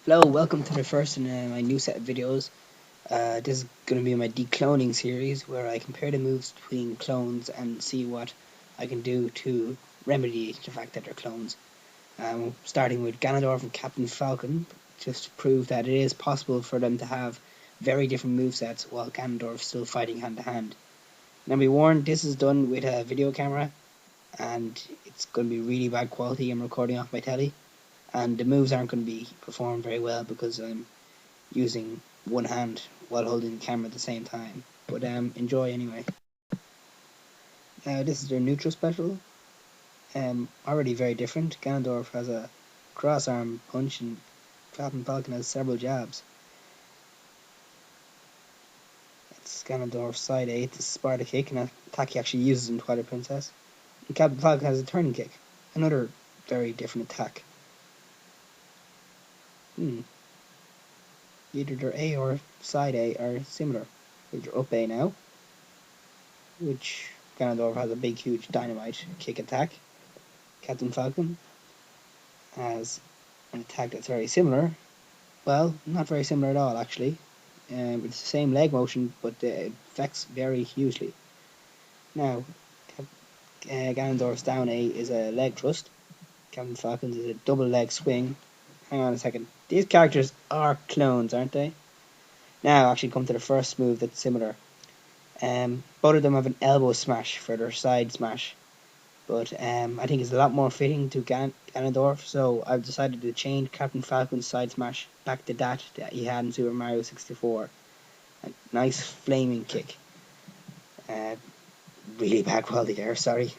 Hello, welcome to the first in my new set of videos. This is going to be my decloning series where I compare the moves between clones and see what I can do to remedy the fact that they're clones. Starting with Ganondorf and Captain Falcon, just to prove that it is possible for them to have very different movesets while Ganondorf still fighting hand to hand. Now be warned, this is done with a video camera and it's going to be really bad quality. I'm recording off my telly, and the moves aren't going to be performed very well because I'm using one hand while holding the camera at the same time. But enjoy anyway. This is their neutral special. Already very different. Ganondorf has a cross arm punch and Captain Falcon has several jabs. It's Ganondorf's side A, it's a Sparta kick, and an attack he actually uses in Twilight Princess. And Captain Falcon has a turning kick, another very different attack. Either their A or side A are similar. They're up A now, which Ganondorf has a big, huge dynamite kick attack. Captain Falcon has an attack that's very similar. Well, not very similar at all, actually. It's the same leg motion, but the effects vary hugely. Now, Ganondorf's down A is a leg thrust. Captain Falcon's is a double leg swing. Hang on a second. These characters are clones, aren't they? Now, actually come to the first move that's similar. Both of them have an elbow smash for their side smash, but I think it's a lot more fitting to Ganondorf, so I've decided to change Captain Falcon's side smash back to that he had in Super Mario 64. A nice flaming kick. Really bad quality there, sorry.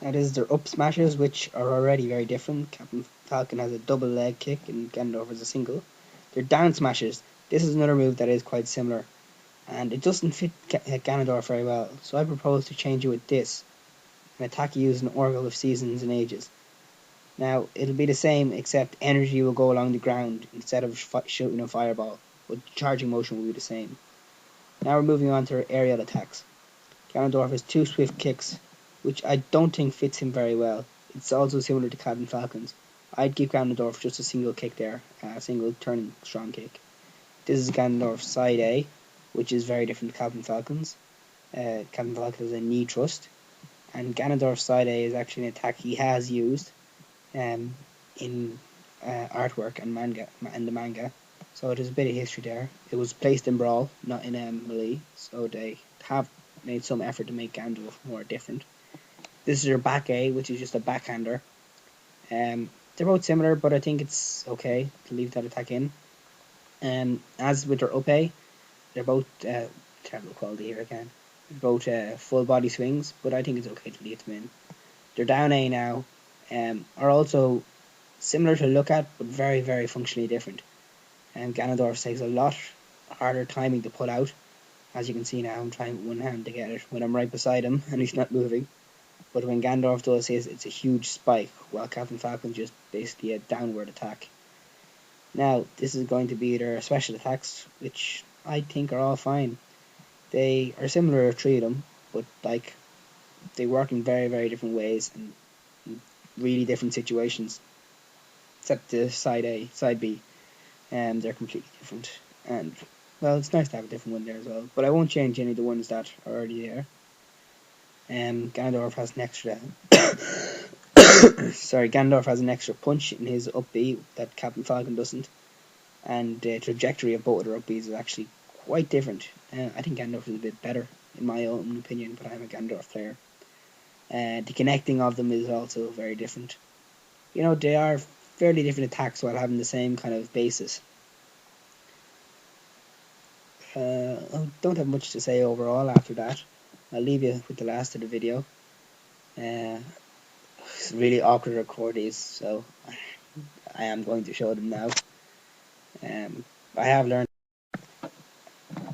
Now this is their up smashes, which are already very different. Captain Falcon has a double leg kick and Ganondorf has a single. Their down smashes. This is another move that is quite similar, and it doesn't fit Ganondorf very well, so I propose to change it with this, an attack used in Oracle of Seasons and Ages. Now, it'll be the same, except energy will go along the ground instead of shooting a fireball, but charging motion will be the same. Now we're moving on to our aerial attacks. Ganondorf has two swift kicks, which I don't think fits him very well. It's also similar to Captain Falcon's. I'd give Ganondorf just a single kick there, a single turning strong kick. This is Ganondorf's side A, which is very different to Captain Falcon's. Captain Falcon has a knee thrust, and Ganondorf's side A is actually an attack he has used in artwork and the manga. So there's a bit of history there. It was placed in Brawl, not in Melee, so they have made some effort to make Ganondorf more different. This is your back A, which is just a backhander. They're both similar, but I think it's okay to leave that attack in. As with their up A, they're both terrible quality here again. They're both full body swings, but I think it's okay to leave them in. Their down A now are also similar to look at, but very, very functionally different. Ganondorf takes a lot harder timing to put out. As you can see now, I'm trying with one hand to get it when I'm right beside him and he's not moving. But when Ganondorf does his, it's a huge spike, while Captain Falcon's just basically a downward attack. Now, this is going to be their special attacks, which I think are all fine. They are similar, three of them, but like they work in very, very different ways and in really different situations. Except the side A, side B, they're completely different. And well, it's nice to have a different one there as well. But I won't change any of the ones that are already there. Ganondorf has an extra Ganondorf has an extra punch in his up B that Captain Falcon doesn't, and the trajectory of both of their up Bs is actually quite different. I think Ganondorf is a bit better in my own opinion, but I'm a Ganondorf player. The connecting of them is also very different. You know, they are fairly different attacks while having the same kind of basis. I don't have much to say overall after that. I'll leave you with the last of the video. It's really awkward to record these, so I am going to show them now. I have learned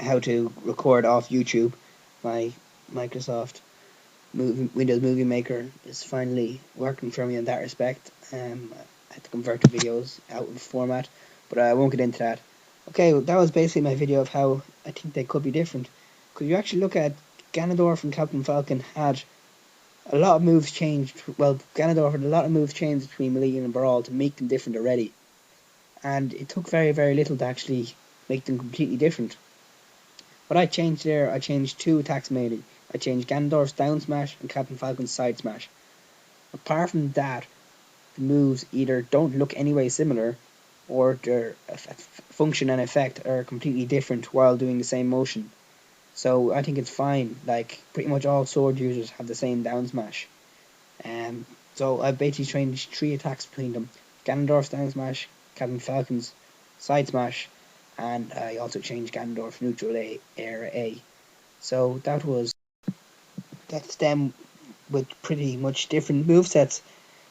how to record off YouTube. My Microsoft Windows Movie Maker is finally working for me in that respect. I had to convert the videos out of format, but I won't get into that. Okay, well, that was basically my video of how I think they could be different. Could you actually look at Ganondorf and Captain Falcon had a lot of moves changed. Well, Ganondorf had a lot of moves changed between Melee and Brawl to make them different already. and it took very, very little to actually make them completely different. What I changed there, I changed two attacks mainly. I changed Ganondorf's down smash and Captain Falcon's side smash. Apart from that, the moves either don't look any way similar, or their function and effect are completely different while doing the same motion. So I think it's fine. Like, pretty much all sword users have the same down smash. So I basically changed three attacks between them: Ganondorf's down smash, Captain Falcon's side smash, and I also changed Ganondorf neutral A, air A. So that's them with pretty much different movesets,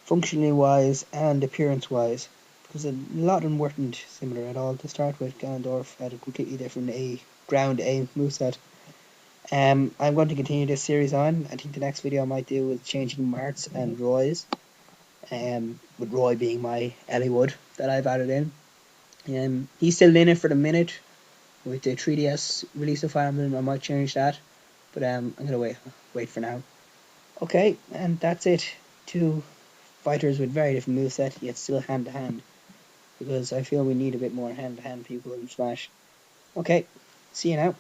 functionally wise and appearance wise. Because a lot of them weren't similar at all to start with. Ganondorf had a completely different ground A moveset. I'm going to continue this series on. I think the next video I might do with changing Mart's and Roy's. With Roy being my Eliwood that I've added in. He's still in it for the minute. With the 3DS release of Fire Emblem, I might change that. But I'm gonna wait for now. Okay, and that's it. Two fighters with very different moveset, yet still hand to hand. Because I feel we need a bit more hand to hand people in Smash. Okay, see you now.